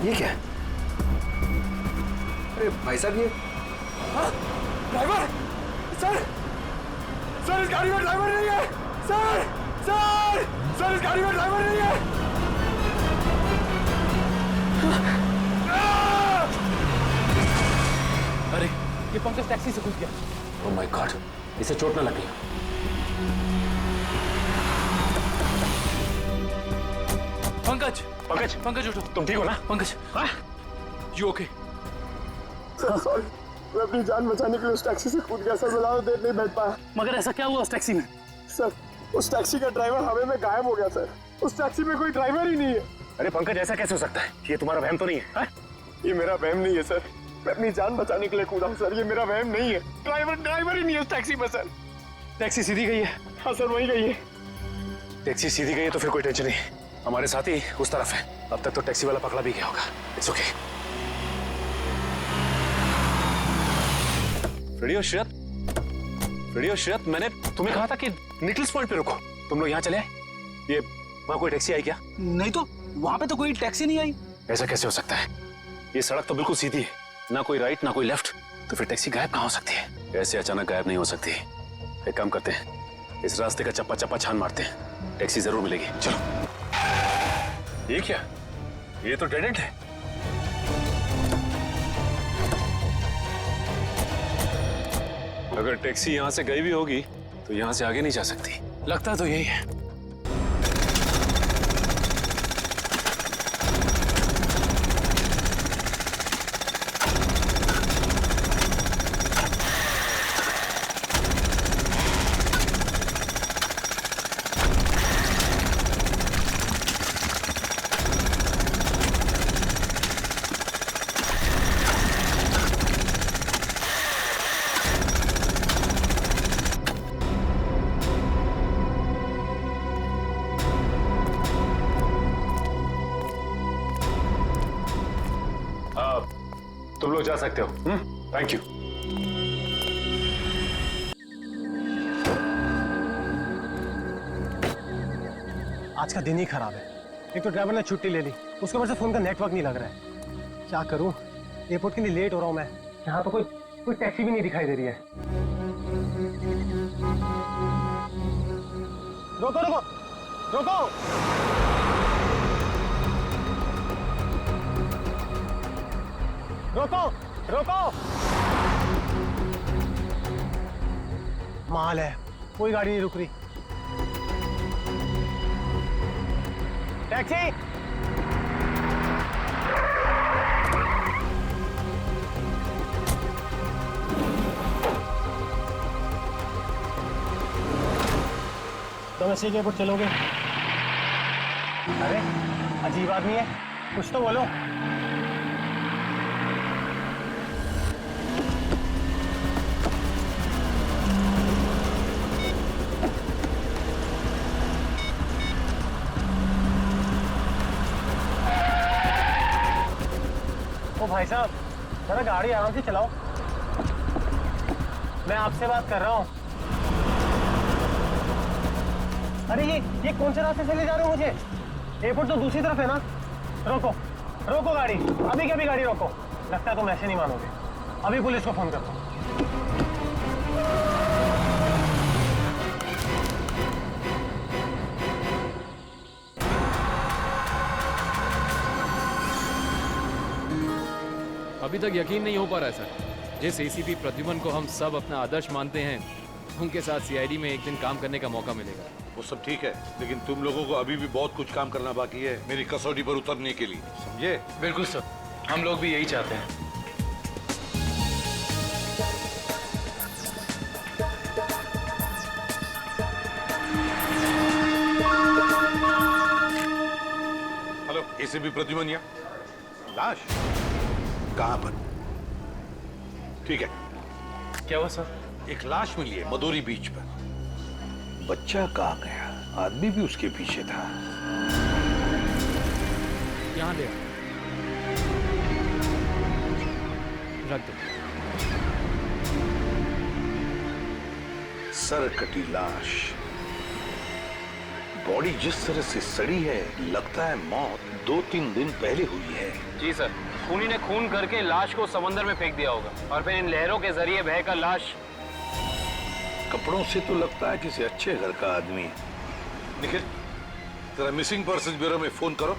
ये क्या है? अरे भाई साहब, ये ड्राइवर! सर! सर, इस गाड़ी में ड्राइवर नहीं है! सर! सर! सर, इस गाड़ी में ड्राइवर नहीं है! अरे ये पंकज टैक्सी से घुस गया। ओह माय गॉड, इसे चोट ना लगी। पंकज पंकज, पंकज उठो। तुम ठीक हो ना? Pankaj, you okay? सॉरी, मैं अपनी जान बचाने के लिए उस टैक्सी से कूद गया सर। मैं ज्यादा देर नहीं बैठ पाया। मगर ऐसा क्या हुआ उस टैक्सी में? सर, उस टैक्सी का ड्राइवर हवा में गायब हो गया सर। उस टैक्सी में कोई ड्राइवर ही नहीं है। अरे पंकज, ऐसा कैसे हो सकता है? ये तुम्हारा वहम तो नहीं है? ये मेरा वहम नहीं है सर। मैं अपनी जान बचाने के लिए कूदा हूँ सर। ये मेरा वहम नहीं है। ड्राइवर ही नहीं है उस टैक्सी में सर। टैक्सी सीधी गई है? हाँ सर, वही गई है। टैक्सी सीधी गई है तो फिर कोई टेंशन नहीं। हमारे साथी उस तरफ है। अब तक तो टैक्सी वाला पकड़ा भी गया होगा। It's okay. फ्रेडी और श्रेयत, मैंने तुम्हें कहा था कि निकल्स पॉइंट पे रुको। तुम लोग यहाँ चले आए? ये वहाँ कोई टैक्सी आई क्या? नहीं तो, वहां पे तो कोई टैक्सी नहीं आई। ऐसा कैसे हो सकता है? ये सड़क तो बिल्कुल सीधी है, ना कोई राइट ना कोई लेफ्ट। तो फिर टैक्सी गायब कहाँ हो सकती है? ऐसे अचानक गायब नहीं हो सकती। एक काम करते हैं, इस रास्ते का चप्पा चप्पा छान मारते हैं। टैक्सी जरूर मिलेगी। चलो। ये क्या? ये तो डेड एंड है। अगर टैक्सी यहाँ से गई भी होगी तो यहाँ से आगे नहीं जा सकती। लगता तो यही है। तुम लोग जा सकते हो। Thank you. आज का दिन ही खराब है। एक तो ड्राइवर ने छुट्टी ले ली, उसके वजह से फोन का नेटवर्क नहीं लग रहा है। क्या करूं? एयरपोर्ट के लिए लेट हो रहा हूं मैं। यहाँ तो कोई टैक्सी भी नहीं दिखाई दे रही है। रोको रोको रोको! रोको रोको! माल है, कोई गाड़ी नहीं रुक रही। टैक्सी! तुम ऐसे एयरपोर्ट चलोगे? अरे अजीब आदमी है, कुछ तो बोलो। ओ भाई साहब, जरा गाड़ी आराम से चलाओ। मैं आपसे बात कर रहा हूँ। अरे ये कौन से रास्ते से ले जा रहे हो मुझे? एयरपोर्ट तो दूसरी तरफ है ना। रोको रोको गाड़ी, अभी के अभी गाड़ी रोको। लगता है तुम ऐसे नहीं मानोगे। अभी पुलिस को फोन करता हूँ। अभी तक यकीन नहीं हो पा रहा है सर। जिस एसीपी प्रद्युमन को हम सब अपना आदर्श मानते हैं, उनके साथ सीआईडी में एक दिन काम करने का मौका मिलेगा। वो सब ठीक है, लेकिन तुम लोगों को अभी भी बहुत कुछ काम करना बाकी है मेरी कसौटी पर उतरने के लिए, समझे? बिल्कुल सर, हम लोग भी यही चाहते हैं। हेलो, एसीपी प्रद्युमन यहाँ। लाश कहाँ पर? ठीक है। क्या हुआ सर? एक लाश मिली है मदोरी बीच पर। बच्चा कहाँ गया? आदमी भी उसके पीछे था। यहाँ ले रख दो। सर कटी लाश, बॉडी जिस तरह से सड़ी है, लगता है मौत 2-3 दिन पहले हुई है। जी सर, खूनी ने खून करके लाश को समंदर में फेंक दिया होगा और फिर इन लहरों के जरिए बहकर लाश। कपड़ों से तो लगता है किसी अच्छे घर का आदमी है। निखिल, जरा मिसिंग पर्सन ब्यूरो में फोन करो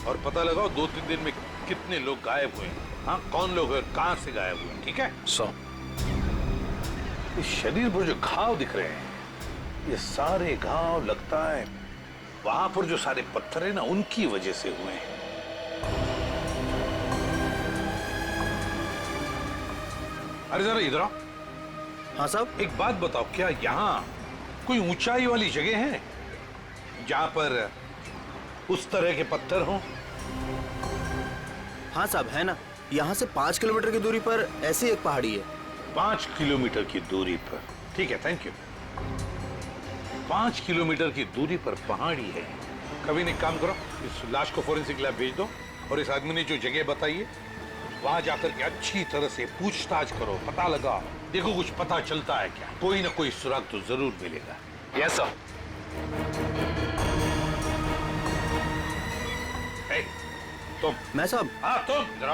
और पता लगाओ 2-3 दिन में कितने लोग गायब हुए हैं। हाँ, कौन लोग हैं, कहां से गायब हुए, ठीक है? इस शरीर पर जो घाव दिख रहे हैं, ये सारे घाव लगता है वहां पर जो सारे पत्थर है ना, उनकी वजह से हुए हैं। अरे जरा इधर आओ। हाँ साहब। एक बात बताओ, क्या यहाँ कोई ऊंचाई वाली जगह है जहां पर उस तरह के पत्थर हों? हाँ साहब, है ना। यहाँ से 5 किलोमीटर की दूरी पर ऐसी एक पहाड़ी है। 5 किलोमीटर की दूरी पर, ठीक है, थैंक यू। 5 किलोमीटर की दूरी पर पहाड़ी है। कभी एक काम करो, इस लाश को फोरेंसिक लैब भेज दो और इस आदमी ने जो जगह बताई है वहां जाकर के अच्छी तरह से पूछताछ करो, पता लगाओ, देखो कुछ पता चलता है क्या। कोई ना कोई सुराग तो जरूर मिलेगा। Yes sir. तुम। मैं साहब। हाँ तुम, जरा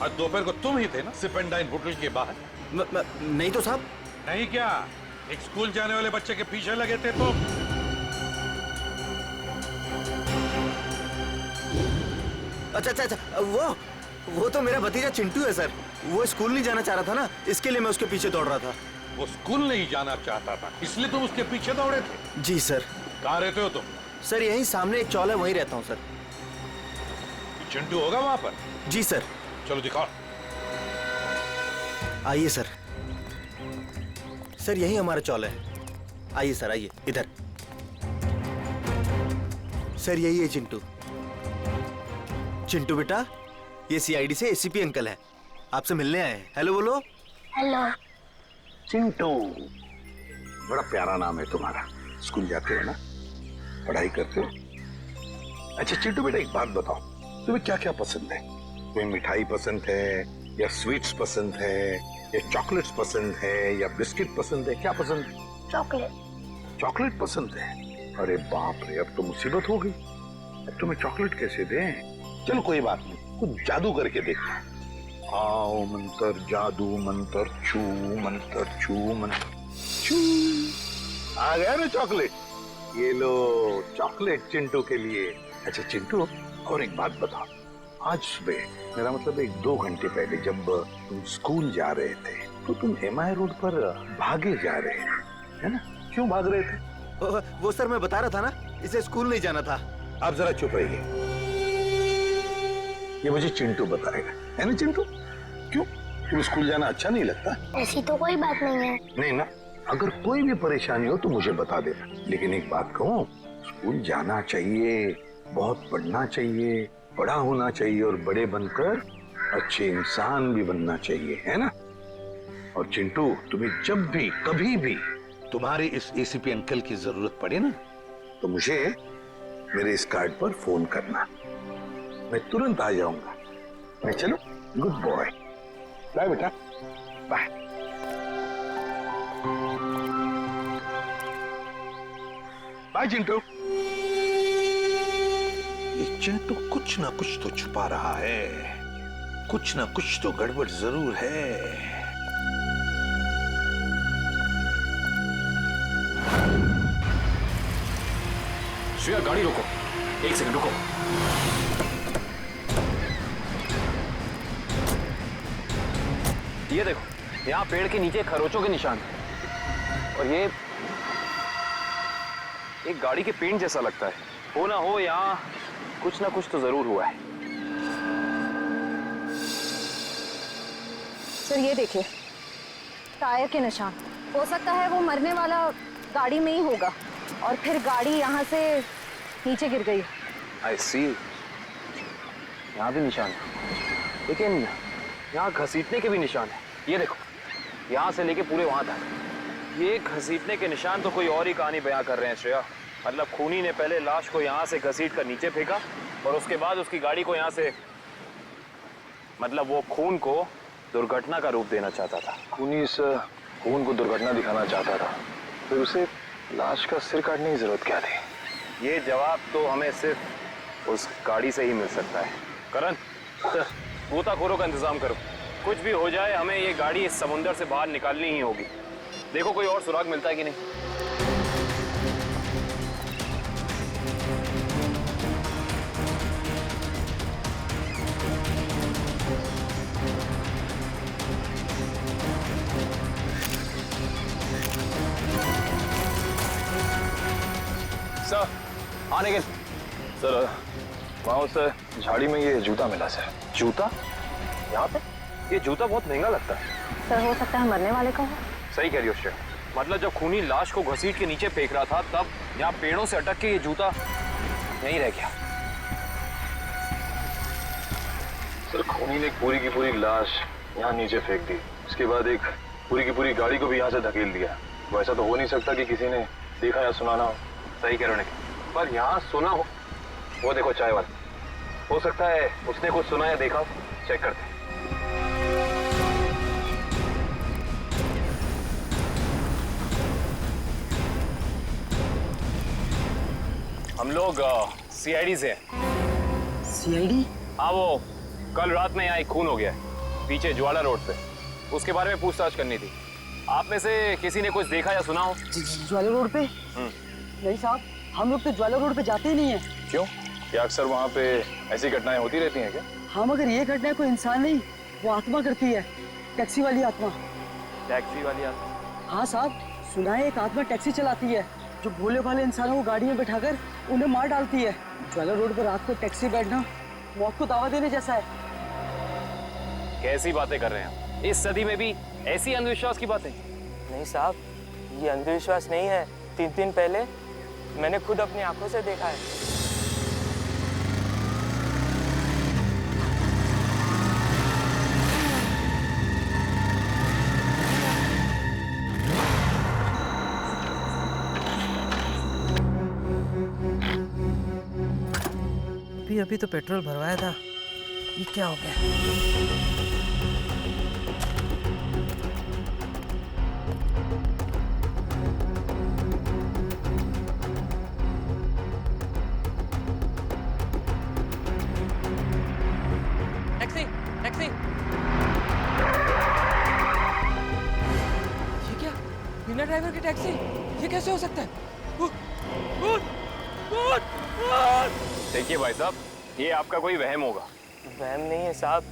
आज दोपहर को तुम ही थे ना सिप एंड डाइन होटल के बाहर? नहीं तो साहब। नहीं क्या? एक स्कूल जाने वाले बच्चे के पीछे लगे थे तुम? अच्छा, वो तो मेरा भतीजा चिंटू है सर। वो स्कूल नहीं जाना चाह रहा था ना, इसके लिए मैं उसके पीछे दौड़ रहा था। वो स्कूल नहीं जाना चाहता था, इसलिए तुम उसके पीछे दौड़े थे? जी सर। कहाँ रहते हो तुम? सर यहीं सामने एक चौल है, वहीं रहता हूँ सर। चिंटू होगा वहां पर? जी सर। चलो दिखाओ। आइए सर। सर यही हमारा चौल है। आइए सर, आइए इधर। सर यही है चिंटू। चिंटू बेटा, ये सीआईडी से एसीपी अंकल है, आपसे मिलने आए हैं। हेलो बोलो। हेलो। चिंटू, बड़ा प्यारा नाम है तुम्हारा। स्कूल जाते हो ना, पढ़ाई करते हो? अच्छा चिंटू बेटा, एक बात बताओ, तुम्हें क्या क्या पसंद है? तुम्हें मिठाई पसंद है या स्वीट्स पसंद है या चॉकलेट्स पसंद है या बिस्किट पसंद है? क्या पसंद है? चॉकलेट। चॉकलेट पसंद है? अरे बाप रे, अब तो मुसीबत हो गई। अब तुम्हें चॉकलेट कैसे दें? चलो कोई बात नहीं, कुछ जादू करके देखो। आओ मंतर जादू, मंतर छू, मंतर छू, मंतर छू। आ गया ना चॉकलेट? ये लो चॉकलेट चिंटू के लिए। अच्छा चिंटू, और एक बात बताओ, आज सुबह, मेरा मतलब 1-2 घंटे पहले जब तुम स्कूल जा रहे थे तो तुम एमआई रोड पर भागे जा रहे थे, है ना? क्यों भाग रहे थे? वो सर मैं बता रहा था ना, इसे स्कूल नहीं जाना था। आप जरा चुप रहिए, ये मुझे चिंटू बताएगा, है ना चिंटू? क्यों, तुम्हें स्कूल जाना अच्छा नहीं लगता? ऐसी तो कोई बात नहीं है। नहीं ना, अगर कोई भी परेशानी हो तो मुझे बता देना। लेकिन एक बात कहूँ, स्कूल जाना चाहिए, बहुत पढ़ना चाहिए, बड़ा होना चाहिए और बड़े बनकर अच्छे इंसान भी बनना चाहिए, है ना? और चिंटू, तुम्हें जब भी कभी भी तुम्हारे इस एसीपी अंकल की जरूरत पड़े ना, तो मुझे मेरे इस कार्ड पर फोन करना, मैं तुरंत आ जाऊंगा। मैं चलो, गुड बॉय, बाय बेटा, बाय। बाय चिंटू। ये चिंटू कुछ ना कुछ तो छुपा रहा है, कुछ ना कुछ तो गड़बड़ जरूर है। श्रेया, गाड़ी रोको, 1 सेकंड रुको। ये देखो, यहाँ पेड़ के नीचे खरोचों के निशान हैं। और ये एक गाड़ी के पेंट जैसा लगता है। हो ना हो, यहाँ कुछ ना कुछ तो जरूर हुआ है। सर ये देखिए, टायर के निशान। हो सकता है वो मरने वाला गाड़ी में ही होगा और फिर गाड़ी यहाँ से नीचे गिर गई। आई सी, यहाँ भी निशान है, लेकिन यहाँ घसीटने के भी निशान है। ये देखो, यहाँ से लेके पूरे वहां तक ये घसीटने के निशान तो कोई और ही कहानी बयां कर रहे हैं श्रेया। मतलब खूनी ने पहले लाश को यहाँ से घसीट कर नीचे फेंका और उसके बाद उसकी गाड़ी को यहाँ से, मतलब वो खून को दुर्घटना का रूप देना चाहता था। खूनी इस खून को दुर्घटना दिखाना चाहता था, फिर उसे लाश का सिर काटने की जरूरत क्या थी? ये जवाब तो हमें सिर्फ उस गाड़ी से ही मिल सकता है। करण, गोताखोरों का इंतजाम करो। कुछ भी हो जाए, हमें ये गाड़ी इस समुंदर से बाहर निकालनी ही होगी। देखो कोई और सुराग मिलता है कि नहीं। सर, आने के सर, वहाँ उस झाड़ी में ये जूता मिला सर। जूता? यहाँ पे? ये जूता बहुत महंगा लगता है। सर हो सकता है मरने वाले का हो। सही कह रही हो श्रेया। मतलब जब खूनी लाश को घसीट के नीचे फेंक रहा था, तब यहाँ पेड़ों से अटक के ये जूता नहीं रह गया। सर, खूनी ने पूरी की पूरी लाश यहाँ नीचे फेंक दी। उसके बाद एक पूरी की पूरी गाड़ी को भी यहाँ से धकेल दिया। वैसा तो हो नहीं सकता कि किसी ने देखा या सुना ना हो। सही कह रहे हो, पर यहाँ सुना हो। वो देखो चाय वाला, हो सकता है उसने कुछ सुना या देखा हो। चेक करते हैं। हम लोग सीआईडी से हैं। सीआईडी? हाँ, वो कल रात में यहाँ एक खून हो गया है पीछे ज्वाला रोड पे। उसके बारे में पूछताछ करनी थी। आप में से किसी ने कुछ देखा या सुना हो? ज्वाला रोड पे? नहीं साहब, हम लोग तो ज्वाला रोड पे जाते ही नहीं है। क्यों? क्या अक्सर वहाँ पे ऐसी घटनाएं होती रहती हैं क्या? हाँ, मगर ये घटना कोई इंसान नहीं, वो आत्मा करती है। टैक्सी वाली आत्मा। टैक्सी वाली आत्मा? हाँ साहब, सुना है एक आत्मा टैक्सी चलाती है जो भोले भाले इंसानों को गाड़ी में बैठाकर उन्हें मार डालती है। ज्वाला रोड पर रात को टैक्सी बैठना मौत को दावा देने जैसा है। कैसी बातें कर रहे हैं? इस सदी में भी ऐसी अंधविश्वास की बातें? नहीं साहब, ये अंधविश्वास नहीं है। 3 दिन पहले मैंने खुद अपनी आंखों से देखा है। अभी तो पेट्रोल भरवाया था, ये क्या हो गया? Taxi, taxi. ये क्या? बिना ड्राइवर की टैक्सी? ये कैसे हो सकता है? देखिए भाई साहब, ये आपका कोई वहम होगा। वहम नहीं है साहब,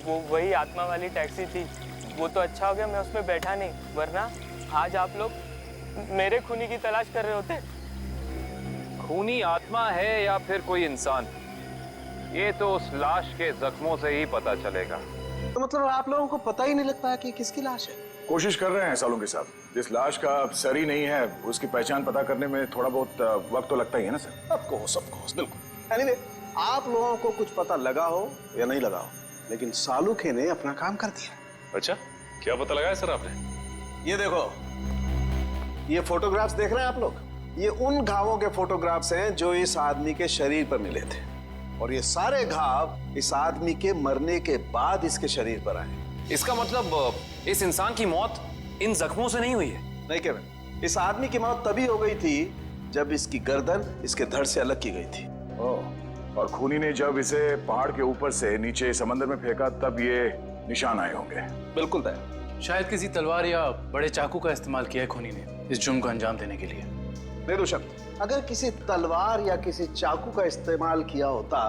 वो वही आत्मा वाली टैक्सी थी। वो तो अच्छा हो गया मैं उसमें बैठा नहीं, वरना आज आप लोग मेरे खूनी की तलाश कर रहे होते। खूनी आत्मा है या फिर कोई इंसान, ये तो उस लाश के जख्मों से ही पता चलेगा। तो मतलब आप लोगों को पता ही नहीं लगता है कि किसकी लाश है? कोशिश कर रहे हैं सालों के साथ। जिस लाश का सर ही नहीं है, उसकी पहचान पता करने में थोड़ा बहुत वक्त तो लगता ही है ना सर। ऑफ कोर्स, बिल्कुल। एनीवे, आप लोगों को कुछ पता लगा हो या नहीं लगा हो, लेकिन सालुखे ने अपना काम कर दिया। अच्छा, क्या पता लगाया सर आपने? ये देखो, ये फोटोग्राफ्स देख रहे हैं आप लोग? ये उन घावों के फोटोग्राफ्स हैं जो इस आदमी के शरीर पर मिले थे, और ये सारे घाव इस आदमी के मरने के बाद इसके शरीर पर आए। इसका मतलब इस इंसान की मौत इन जख्मों से नहीं हुई है? नहीं केविन, इस आदमी की मौत तभी हो गई थी जब इसकी गर्दन इसके धड़ से अलग की गई थी। और खूनी ने जब इसे पहाड़ के ऊपर से नीचे समंदर में फेंका, तब ये निशान आए होंगे। बिल्कुल तय। शायद किसी तलवार या बड़े चाकू का इस्तेमाल किया है खूनी ने इस जुर्म को अंजाम देने के लिए। नहीं दुष्यंत, अगर किसी तलवार या किसी चाकू का इस्तेमाल किया होता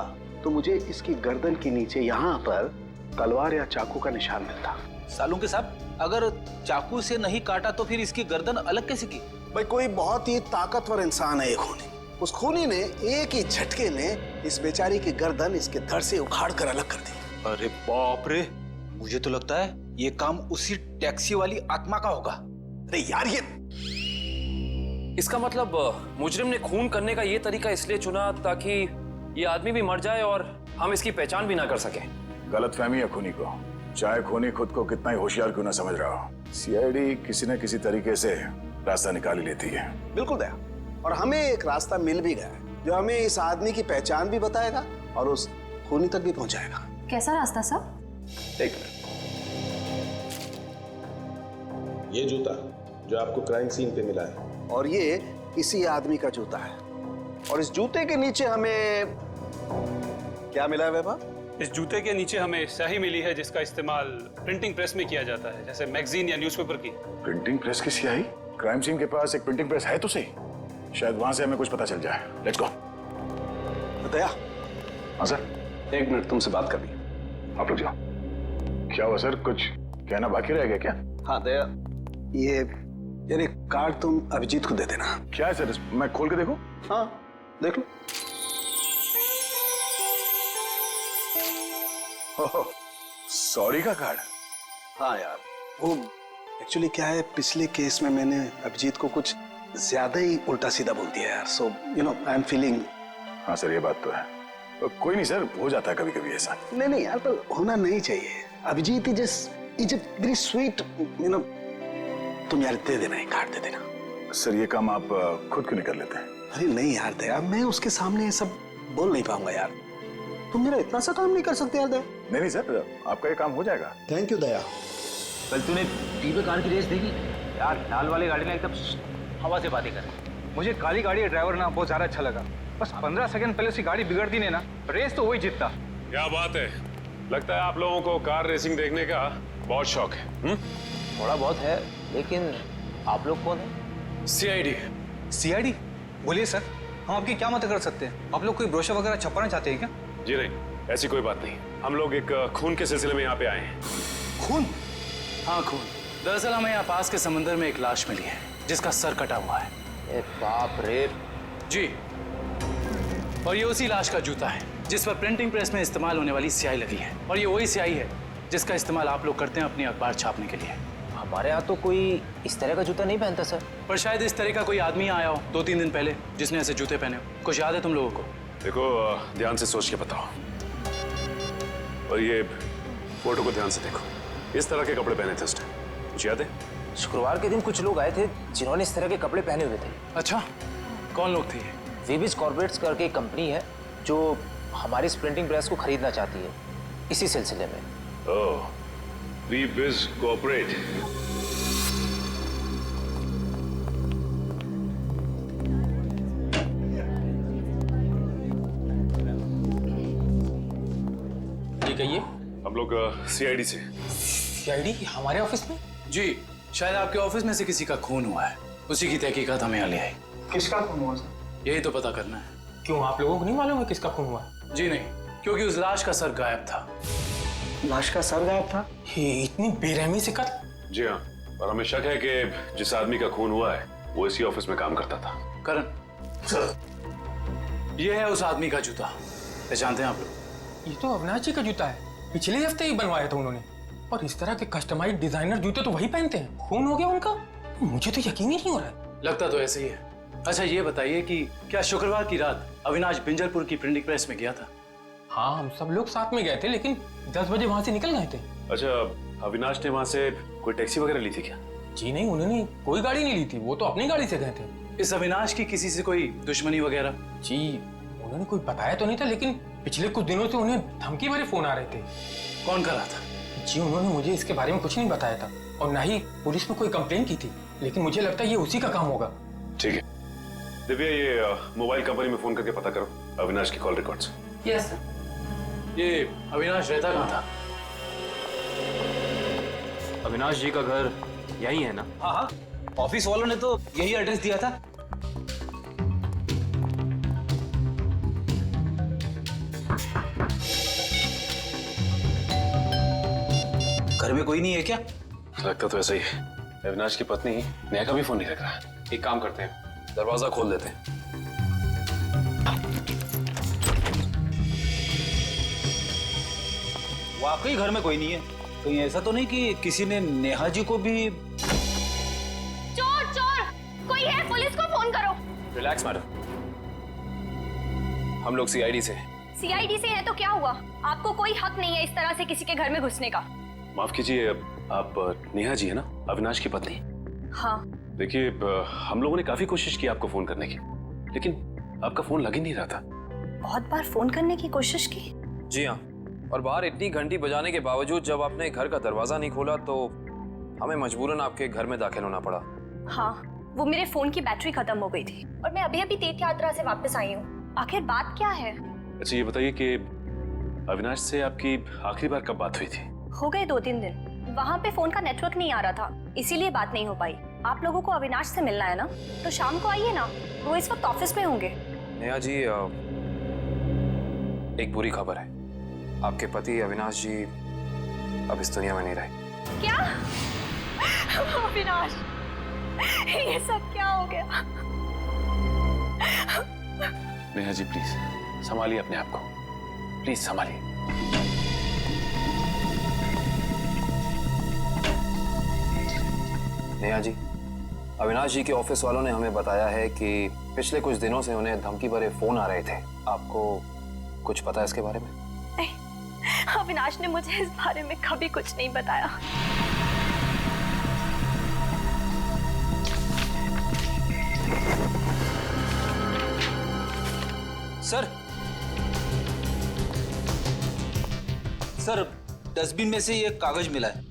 तो मुझे इसकी गर्दन के नीचे यहाँ पर तलवार या चाकू का निशान मिलता। सालुंके साहब, अगर चाकू से नहीं काटा तो फिर इसकी गर्दन अलग कैसे की? भाई, कोई बहुत ही ताकतवर इंसान है ये खूनी। उस खूनी ने एक ही झटके में इस बेचारी की गर्दन इसके धड़ से उखाड़ कर अलग कर दी। अरे बाप रे, मुझे तो लगता है ये काम उसी टैक्सी वाली आत्मा का होगा। अरे यार, ये इसका मतलब मुजरिम ने खून करने का ये तरीका इसलिए चुना ताकि ये आदमी भी मर जाए और हम इसकी पहचान भी ना कर सके। गलतफहमी है खूनी को, चाहे खूनी खुद को कितना ही होशियार क्यों ना समझ रहा हो। सीआईडी किसी न किसी तरीके से रास्ता निकाल ही लेती है। बिल्कुल दया, और हमें एक रास्ता मिल भी गया है जो हमें इस आदमी की पहचान भी बताएगा और उस खूनी तक भी पहुंचाएगा। कैसा रास्ता साहब? एक मिनट। ये जूता जो आपको क्राइम सीन पे मिला है, और ये इसी आदमी का जूता है। और इस जूते के नीचे हमें क्या मिला है वैभव? इस जूते के नीचे हमें स्याही मिली है जिसका इस्तेमाल प्रिंटिंग प्रेस में किया जाता है, जैसे मैगजीन या न्यूज़पेपर की। प्रिंटिंग प्रेस की स्याही? क्राइम सीन के पास एक प्रिंटिंग प्रेस है तो सही, शायद वहां से हमें कुछ पता चल जाए। Let's go. दया। हाँ सर। 1 मिनट तुमसे बात करनी। आप लोग जाओ। क्या हुआ सर, कुछ कहना बाकी रह गया क्या? हाँ दया, ये यार एक कार्ड तुम अभिजीत को दे देना। क्या है सर, मैं खोल के देखूं? हाँ देख लो। सॉरी का कार्ड? हाँ यार, वो एक्चुअली क्या है, पिछले केस में मैंने अभिजीत को कुछ ज्यादा ही उल्टा सीधा बोल दिया यार। So you know I am feeling. हाँ सर, ये बात तो है। कोई नहीं सर, हो जाता है कभी कभी ऐसा। नहीं यार, पर होना नहीं चाहिए। Abhijeet is very sweet, you know. तुम यार दे देना, एक कार्ड दे देना। सर ये काम आप खुद क्यों नहीं कर लेते? अरे नहीं यार दया, मैं उसके सामने ये सब बोल नहीं पाऊंगा यार। तुम मेरा इतना सा काम नहीं कर सकते यार दया। नहीं सर, आपका ये काम हो जाएगा। थैंक यू दया। कल तूने टीवी कार की रेस देखी? यार लाल वाली गाड़ी ने एकदम हवा से बातें कर। मुझे काली गाड़ी का ड्राइवर ना बहुत ज्यादा अच्छा लगा। बस 15 सेकंड पहले उसकी गाड़ी बिगड़ दी ने ना, रेस तो वही जीतता। क्या बात है, लगता है आप लोगों को कार रेसिंग देखने का बहुत शौक है। थोड़ा बहुत है, लेकिन आप लोग कौन है? सीआईडी? बोलिए सर, हम आपकी क्या मदद कर सकते हैं? आप लोग कोई ब्रोशर वगैरह छपाना चाहते हैं क्या? जी नहीं, ऐसी कोई बात नहीं। हम लोग एक खून के सिलसिले में यहाँ पे आए हैं। खून? हाँ खून। दरअसल हमें यहाँ पास के समंदर में एक लाश मिली है जिसका सर कटा हुआ है। ए बाप रे। जी, और ये उसी लाश का जूता है जिस पर प्रिंटिंग प्रेस में इस्तेमाल होने वाली स्याही लगी है, और ये वही स्याही है जिसका इस्तेमाल आप लोग करते हैं अपनी अखबार छापने के लिए। हमारे यहाँ तो कोई इस तरह का जूता नहीं पहनता सर। पर शायद इस तरह का कोई आदमी आया हो 2-3 दिन पहले जिसने ऐसे जूते पहने हो। कुछ याद है तुम लोगों को? देखो, ध्यान से सोच के बताओ। और ये फोटो को ध्यान से देखो, इस तरह के कपड़े पहने थे उसने, कुछ याद है? शुक्रवार के दिन कुछ लोग आए थे जिन्होंने इस तरह के कपड़े पहने हुए थे। अच्छा, कौन लोग थे ये? वीबिज कॉर्पोरेट्स करके एक कंपनी है जो हमारी इस प्रिंटिंग प्रेस को खरीदना चाहती है, इसी सिलसिले में। ओह, वीबिज कॉर्पोरेट। जी कहिए। हम लोग सीआईडी से। सीआईडी हमारे ऑफिस में? जी, शायद आपके ऑफिस में से किसी का खून हुआ है, उसी की तहकीकात हमें यहाँ ले आई। किसका खून हुआ सर? यही तो पता करना है। क्यों, आप लोगों को नहीं मालूम है किसका खून हुआ? जी नहीं, क्योंकि उस लाश का सर गायब था। लाश का सर गायब था? ये इतनी बेरहमी से कत्ल? जी हाँ, और हमें शक है कि जिस आदमी का खून हुआ है वो इसी ऑफिस में काम करता था। करण सर, ये है उस आदमी का जूता, पहचानते हैं आप लोग? ये तो अविनाश जी का जूता है, पिछले हफ्ते ही बनवाया था उन्होंने। और इस तरह के कस्टमाइज्ड डिजाइनर जूते तो वही पहनते हैं। खून हो गया उनका? मुझे तो यकीन ही नहीं हो रहा है। लगता तो ऐसे ही है। अच्छा ये बताइए कि क्या शुक्रवार की रात अविनाश बिंजलपुर की प्रिंटिंग प्रेस में गया था? हाँ, हम सब लोग साथ में गए थे, लेकिन 10 बजे वहां से निकल गए थे। अच्छा, अविनाश ने वहां से कोई टैक्सी वगैरह ली थी क्या? जी नहीं, उन्होंने कोई गाड़ी नहीं ली थी, वो तो अपनी गाड़ी से गए थे। इस अविनाश की किसी से कोई दुश्मनी वगैरह? जी उन्होंने कोई बताया तो नहीं था, लेकिन पिछले कुछ दिनों से उन्हें धमकी भरे फोन आ रहे थे। कौन कर रहा था? जी उन्होंने मुझे इसके बारे में कुछ नहीं बताया था, और ना ही पुलिस में कोई कंप्लेन की थी, लेकिन मुझे लगता है ये उसी का काम होगा। ठीक है दिव्या, ये मोबाइल कंपनी में फोन करके पता करो अविनाश की कॉल रिकॉर्ड्स। Yes sir. ये अविनाश रहता कहाँ था? अविनाश जी का घर यही है ना? हाँ हाँ, ऑफिस वालों ने तो यही एड्रेस दिया था। घर में कोई नहीं है क्या? लगता तो ऐसा ही है। अविनाश की पत्नी नेहा का भी फोन नहीं लग रहा है। एक काम करते हैं, दरवाजा खोल देते हैं। वाकई घर में कोई नहीं है। कहीं ऐसा तो नहीं कि किसी ने नेहा जी को भी? चोर चोर कोई है, पुलिस को फोन करो। रिलैक्स मैडम, हम लोग सीआईडी से। सीआईडी से है तो क्या हुआ? आपको कोई हक नहीं है इस तरह से किसी के घर में घुसने का। माफ कीजिए, आप नेहा जी है ना, अविनाश की पत्नी? हाँ। देखिए, हम लोगों ने काफी कोशिश की आपको फोन करने की, लेकिन आपका फोन लग ही नहीं रहा था। बहुत बार फोन करने की कोशिश की। जी हाँ, और बाहर इतनी घंटी बजाने के बावजूद जब आपने घर का दरवाजा नहीं खोला तो हमें मजबूरन आपके घर में दाखिल होना पड़ा। हाँ, वो मेरे फोन की बैटरी खत्म हो गई थी और मैं अभी अभी तीर्थ यात्रा से वापस आई हूँ। आखिर बात क्या है? अच्छा ये बताइए कि अविनाश से आपकी आखिरी बार कब बात हुई थी? हो गए 2-3 दिन। वहाँ पे फोन का नेटवर्क नहीं आ रहा था, इसीलिए बात नहीं हो पाई। आप लोगों को अविनाश से मिलना है ना, तो शाम को आइए ना, वो इस वक्त ऑफिस में होंगे। नेहा जी, एक बुरी खबर है। आपके पति अविनाश जी अब इस दुनिया में नहीं रहे। क्या? अविनाश, ये सब क्या हो गया? नेहा जी प्लीज संभालिए अपने आप को, प्लीज संभालिए। नेहा जी, अविनाश जी के ऑफिस वालों ने हमें बताया है कि पिछले कुछ दिनों से उन्हें धमकी भरे फोन आ रहे थे। आपको कुछ पता है इसके बारे में? नहीं, अविनाश ने मुझे इस बारे में कभी कुछ नहीं बताया। सर, डस्टबिन में से ये कागज मिला है।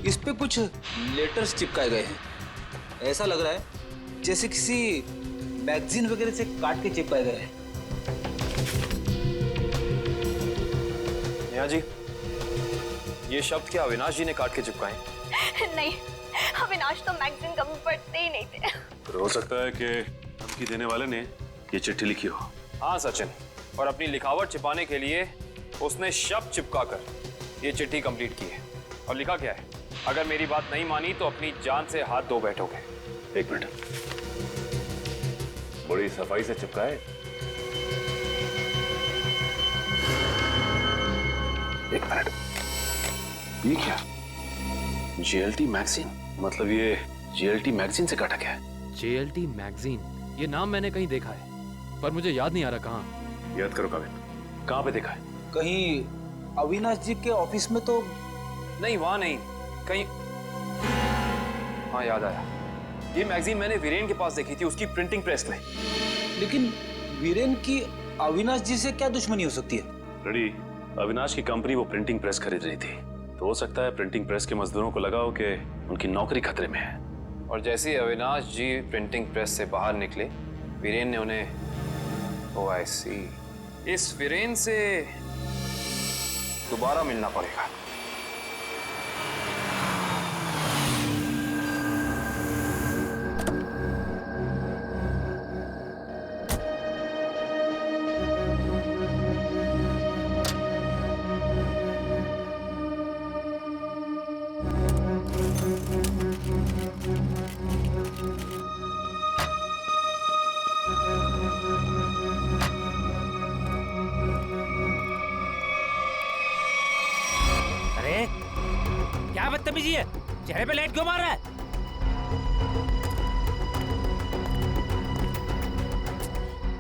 इस पे कुछ लेटर्स चिपकाए गए हैं। ऐसा लग रहा है जैसे किसी मैगजीन वगैरह से काट के चिपकाए गए हैं। नेहा जी, ये शब्द क्या अविनाश जी ने काट के चिपकाए? नहीं, अविनाश तो मैगजीन कभी पढ़ते ही नहीं थे। तो हो सकता है कि धमकी देने वाले ने ये चिट्ठी लिखी हो। हाँ सचिन, और अपनी लिखावट छिपाने के लिए उसने शब्द चिपकाकर ये चिट्ठी कंप्लीट की है। और लिखा क्या है? अगर मेरी बात नहीं मानी तो अपनी जान से हाथ धो बैठोगे। एक मिनट, बड़ी सफाई से चिपकाए। एक मिनट, ये क्या? JLT मैगजीन, मतलब ये JLT मैगजीन से काटा गया है। JLT मैगजीन, ये नाम मैंने कहीं देखा है, पर मुझे याद नहीं आ रहा कहाँ। याद करो काबिल, कहाँ पे देखा है? कहीं अविनाश जी के ऑफिस में तो नहीं, वहां नहीं, कहीं। हाँ याद आया, ये मैगजीन मैंने वीरेन के पास देखी थी, उसकी प्रिंटिंग प्रेस में। लेकिन वीरेन की अविनाश जी से क्या दुश्मनी हो सकती है? रेडी, अविनाश की कंपनी वो प्रिंटिंग प्रेस खरीद रही थी, तो हो सकता है प्रिंटिंग प्रेस के मजदूरों को लगा हो कि उनकी नौकरी खतरे में है। और जैसे ही अविनाश जी प्रिंटिंग प्रेस से बाहर निकले, वीरेन ने उन्हें, ओह आई सी, इस वीरेन से दोबारा मिलना पड़ेगा। क्या बदतमीजी है? चेहरे पे लाइट क्यों मार रहा है?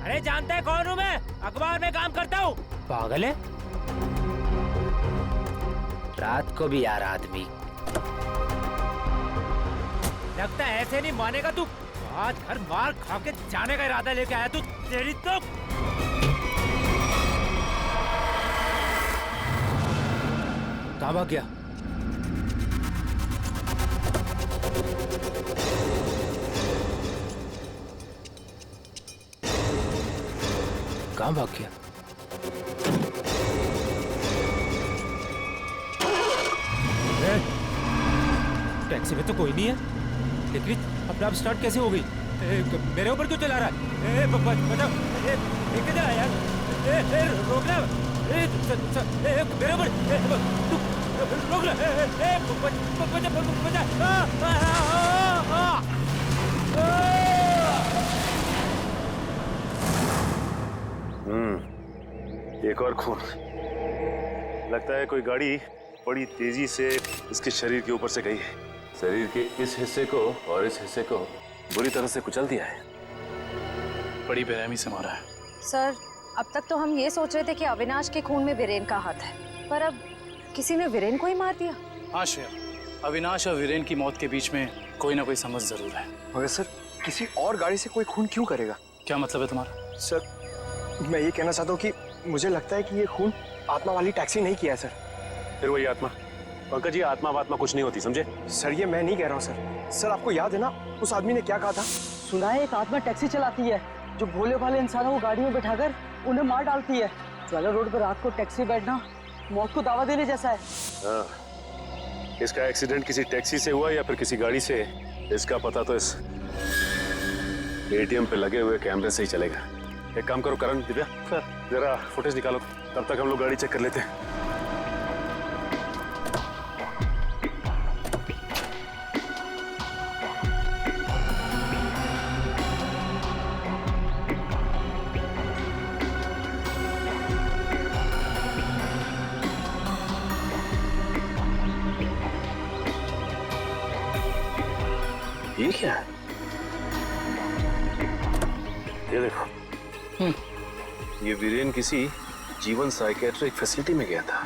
अरे जानता है कौन हूँ मैं? अखबार में काम करता हूँ। पागल है? रात को भी यार आदमी। लगता है ऐसे नहीं मानेगा तू। आज घर मार खा के जाने का इरादा लेके आया तू। तेरी तो कहाँ भाग गया? कहाँ भाग गया? टैक्सी में तो कोई नहीं है, लेकिन अपने आप स्टार्ट कैसे हो गई? मेरे ऊपर क्यों चला रहा है? बचाओ, लेके चला यार। रोकना, मेरे ऊपर रोक लो। एक और खून। लगता है कोई गाड़ी बड़ी तेजी से इसके शरीर के ऊपर से गई है। शरीर के इस हिस्से को और इस हिस्से को बुरी तरह से कुचल दिया है। बड़ी बेरहमी से मारा है। सर, अब तक तो हम ये सोच रहे थे कि अविनाश के खून में वीरेन का हाथ है, पर अब किसी ने वीरेन को ही मार दिया। हाँ श्रेया, अविनाश और वीरेन की मौत के बीच में कोई ना कोई समझ जरूर है। मगर सर, किसी और गाड़ी से कोई खून क्यों करेगा? क्या मतलब है तुम्हारा? सर, मैं ये कहना चाहता हूँ कि मुझे लगता है कि ये खून आत्मा वाली टैक्सी नहीं किया है सर। फिर वही आत्मा पंकज जी, आत्मा वात्मा कुछ नहीं होती, समझे? सर ये मैं नहीं कह रहा हूँ सर। सर आपको याद है ना उस आदमी ने क्या कहा था? सुना है एक आत्मा टैक्सी चलाती है जो भोले भाले इंसानों को गाड़ी में बैठाकर उन्हें मार डालती है। ज्वाला रोड पर रात को टैक्सी बैठना मौत को दावा देने जैसा है। हाँ, इसका एक्सीडेंट किसी टैक्सी से हुआ या फिर किसी गाड़ी से, इसका पता तो इस एटीएम पे लगे हुए कैमरे से ही चलेगा। एक काम करो करण, दिव्या सर, जरा फुटेज निकालो, तब तक हम लोग गाड़ी चेक कर लेते हैं। ये क्या है? ये देखो, ये वीरेन किसी जीवन साइकेट्रिक फैसिलिटी में गया था।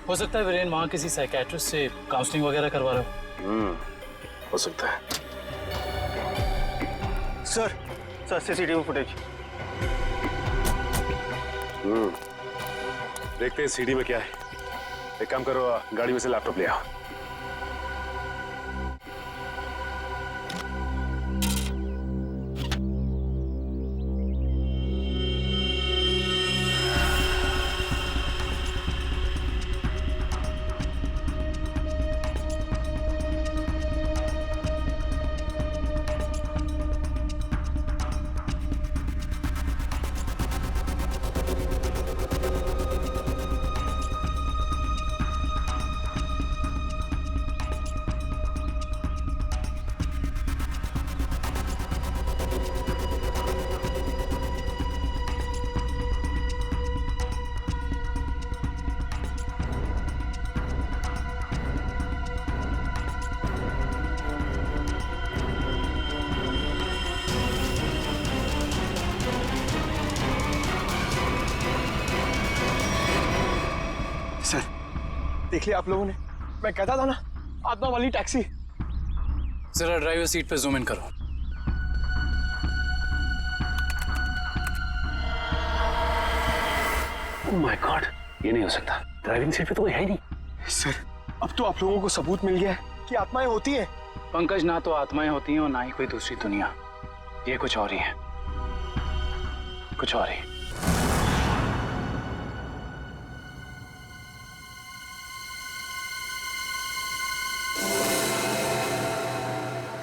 हो सकता है वीरेन वहाँ किसी साइकेट्रिस्ट से काउंसलिंग वगैरह करवा रहे हो। हो सकता है। Sir CCTV footage. देखते हैं सीडी में क्या है। एक काम करो, गाड़ी में से लैपटॉप ले आओ। सर देख लिया आप लोगों ने, मैं कहता था ना आत्मा वाली टैक्सी। जरा ड्राइवर सीट पे जूम इन करो। ओह माय गॉड, ये नहीं हो सकता। ड्राइविंग सीट पे तो कोई है ही नहीं। सर अब तो आप लोगों को सबूत मिल गया है कि आत्माएं होती हैं। पंकज, ना तो आत्माएं होती हैं और ना ही कोई दूसरी दुनिया। ये कुछ और ही है, कुछ और ही।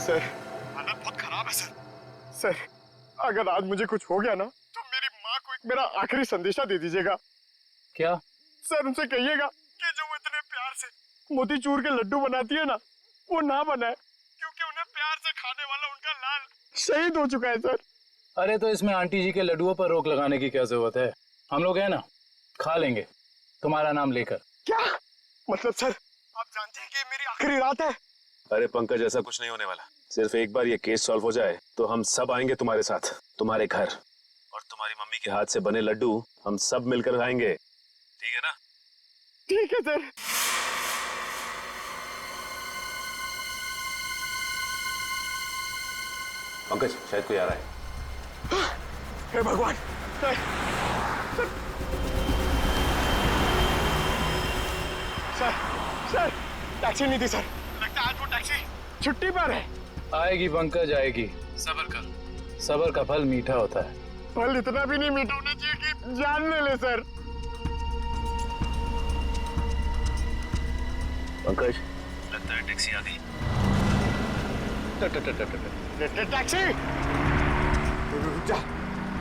सर हालत बहुत खराब है सर। सर अगर आज मुझे कुछ हो गया ना तो मेरी माँ को एक मेरा आखिरी संदेशा दे दीजिएगा। क्या? सर उनसे कहिएगा कि जो वो इतने प्यार से मोतीचूर के लड्डू बनाती है ना, वो ना बनाए, क्योंकि उन्हें प्यार से खाने वाला उनका लाल शहीद हो चुका है सर। अरे तो इसमें आंटी जी के लड्डुओं पर रोक लगाने की क्या जरूरत है? हम लोग हैं ना, खा लेंगे तुम्हारा नाम लेकर। क्या मतलब सर, आप जानते हैं कि ये मेरी आखिरी रात है। अरे पंकज, ऐसा कुछ नहीं होने वाला। सिर्फ एक बार ये केस सॉल्व हो जाए तो हम सब आएंगे तुम्हारे साथ, तुम्हारे घर, और तुम्हारी मम्मी के हाथ से बने लड्डू हम सब मिलकर खाएंगे। ठीक है ना? ठीक है सर। पंकज, शायद कोई आ रहा है। हे भगवान, सर टैक्सी नहीं थी सर। लगता है आज वो टैक्सी छुट्टी पर है। आएगी पंकज, आएगी। सब्र कर, सब्र का फल मीठा होता है। फल इतना भी नहीं मीठा होना चाहिए कि जान ले ले सर। पंकज, लगता है टैक्सी आ गई। टैक्सी! रुक जा,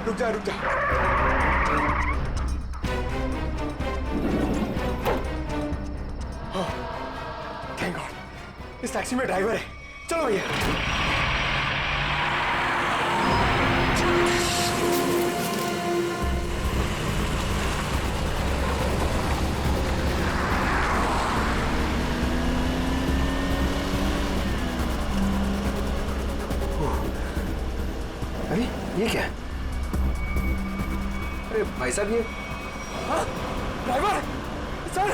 रुक जा, रुक जा। थैंक गॉड, इस टैक्सी में ड्राइवर है। चलो भैया। अरे ये क्या है? अरे भाई साहब ये ड्राइवर! सर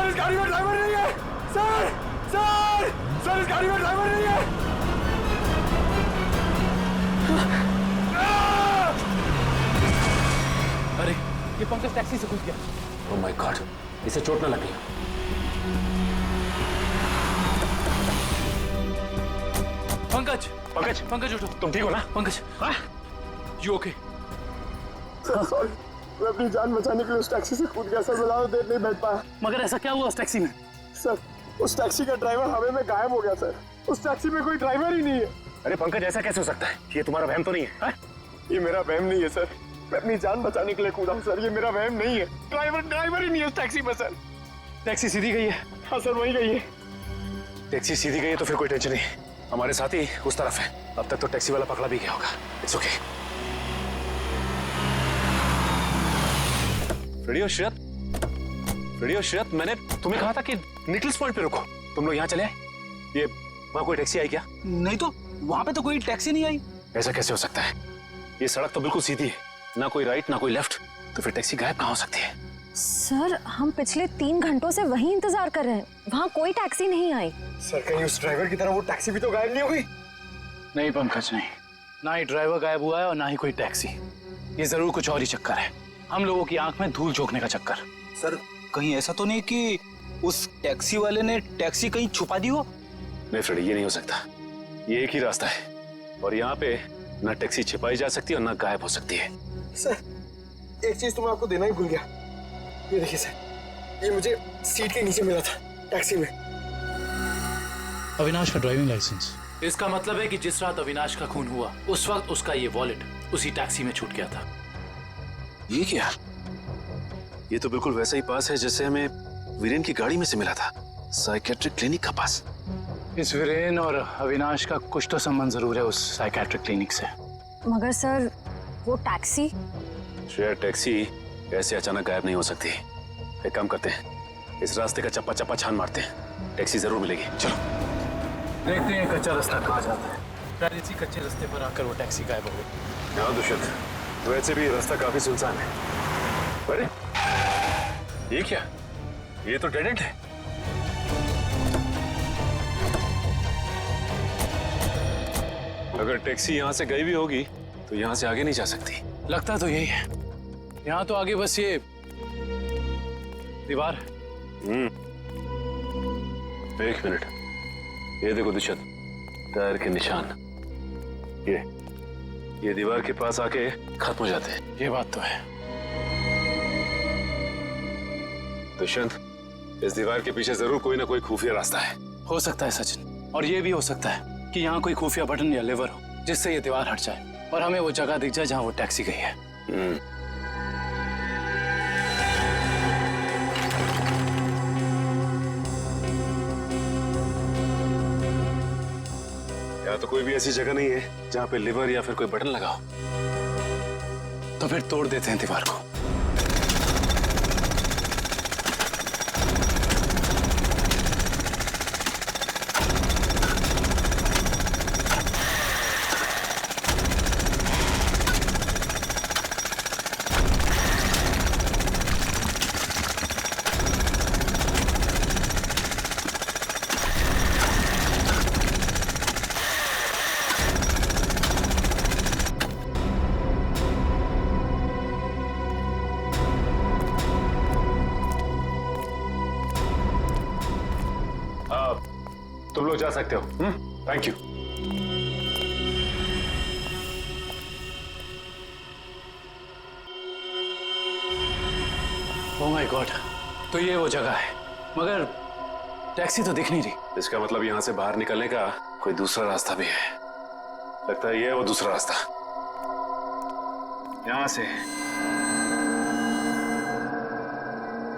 इस गाड़ी में ड्राइवर नहीं है। सर इस गाड़ी में ड्राइवर नहीं है। अरे ये पंकज टैक्सी से घुस गया। ओह माय गॉड, इसे चोट ना लगी। पंकज पंकज, पंकज उठो। तुम ठीक हो ना? Pankaj, you okay? Sir sorry, मैं अपनी जान बचाने के लिए उस टैक्सी से कूद गया सर, मैं ज्यादा देर नहीं बैठ पाया। मगर ऐसा क्या हुआ उस टैक्सी में? सर उस टैक्सी का ड्राइवर हवा में गायब हो गया सर, उस टैक्सी में कोई ड्राइवर ही नहीं है। अरे पंकज, ऐसा कैसे हो सकता है? ये तुम्हारा वहम तो नहीं है? ये मेरा वहम नहीं है सर, मैं अपनी जान बचाने के लिए कूदा हूँ सर, ये मेरा वहम नहीं है। ड्राइवर ही नहीं है उस टैक्सी में सर। टैक्सी सीधी गई है? हाँ सर, वही गई है। टैक्सी सीधी गई है तो फिर कोई टेंशन नहीं, हमारे साथ ही उस तरफ है। अब तक तो टैक्सी वाला पकड़ा भी गया होगा। It's okay. रेडियो श्रेयत, मैंने तुम्हें कहा था कि निकल्स पॉइंट पे रुको। तुम लोग यहाँ चले आए? ये वहाँ कोई टैक्सी आई क्या? नहीं तो वहाँ पे तो कोई टैक्सी नहीं आई। ऐसा कैसे हो सकता है? ये सड़क तो बिल्कुल सीधी है, ना कोई राइट ना कोई लेफ्ट, तो फिर टैक्सी गायब कहाँ हो सकती है? सर हम पिछले 3 घंटों से वहीं इंतजार कर रहे हैं, वहाँ कोई टैक्सी नहीं आई। सर कहीं उस ड्राइवर की तरह वो टैक्सी भी तो गायब नहीं हो गई? नहीं पंकज, नहीं, ना ही ड्राइवर गायब हुआ है और ना ही कोई टैक्सी। ये जरूर कुछ और ही चक्कर है, हम लोगों की आंख में धूल झोंकने का चक्कर। सर कहीं ऐसा तो नहीं कि उस टैक्सी वाले ने टैक्सी कहीं छुपा दी हो? नहीं फ्रेडी, ये नहीं हो सकता। ये एक ही रास्ता है और यहाँ पे ना टैक्सी छिपाई जा सकती है और ना गायब हो सकती है। सर एक चीज तो मैं आपको देना ही भूल गया, ये देखिए सर, ये मुझे सीट के नीचे मिला था टैक्सी में। अविनाश का ड्राइविंग लाइसेंस। इसका मतलब है कि जिस रात अविनाश का खून हुआ उस वक्त उसका ये वॉलेट उसी टैक्सी में छूट गया था। ये क्या? ये तो बिल्कुल वैसा ही पास है जैसे हमें वीरेन की गाड़ी में से मिला था, साइकेट्रिक क्लिनिक का पास। इस वीरेन और अविनाश का कुछ तो संबंध जरूर है उस साइकेट्रिक क्लिनिक से। मगर सर वो टैक्सी? श्रेया, टैक्सी ऐसे अचानक गायब नहीं हो सकती। एक काम करते हैं, इस रास्ते का चप्पा चप्पा छान मारते हैं, टैक्सी जरूर मिलेगी। चलो देखते हैं कच्चा रास्ता कहाँ जाता है। शायद इसी कच्चे रास्ते पर आकर वो टैक्सी गायब हो गई। हाँ दुष्यंत, वैसे भी रास्ता काफी सुनसान है। अरे ये क्या? ये तो डेड एंड है। अगर टैक्सी यहाँ से गई भी होगी तो यहाँ से आगे नहीं जा सकती। लगता तो यही है, यहाँ तो आगे बस ये दीवार है। एक मिनट, ये देखो दुष्यंत, टायर के निशान। ये दीवार के पास आके खत्म हो जाते हैं। ये बात तो है। दुष्यंत, इस दीवार के पीछे जरूर कोई ना कोई खुफिया रास्ता है। हो सकता है सचिन, और ये भी हो सकता है कि यहाँ कोई खुफिया बटन या लेवर हो जिससे ये दीवार हट जाए और हमें वो जगह दिख जाए जहाँ वो टैक्सी गई है। यहाँ तो कोई भी ऐसी जगह नहीं है जहाँ पे लिवर या फिर कोई बटन लगा हो। तो फिर तोड़ देते हैं दीवार को। तुम लोग जा सकते हो। Thank you. Oh my God, तो ये वो जगह है, मगर टैक्सी तो दिख नहीं रही। इसका मतलब यहाँ से बाहर निकलने का कोई दूसरा रास्ता भी है। लगता है ये है वो दूसरा रास्ता। यहाँ से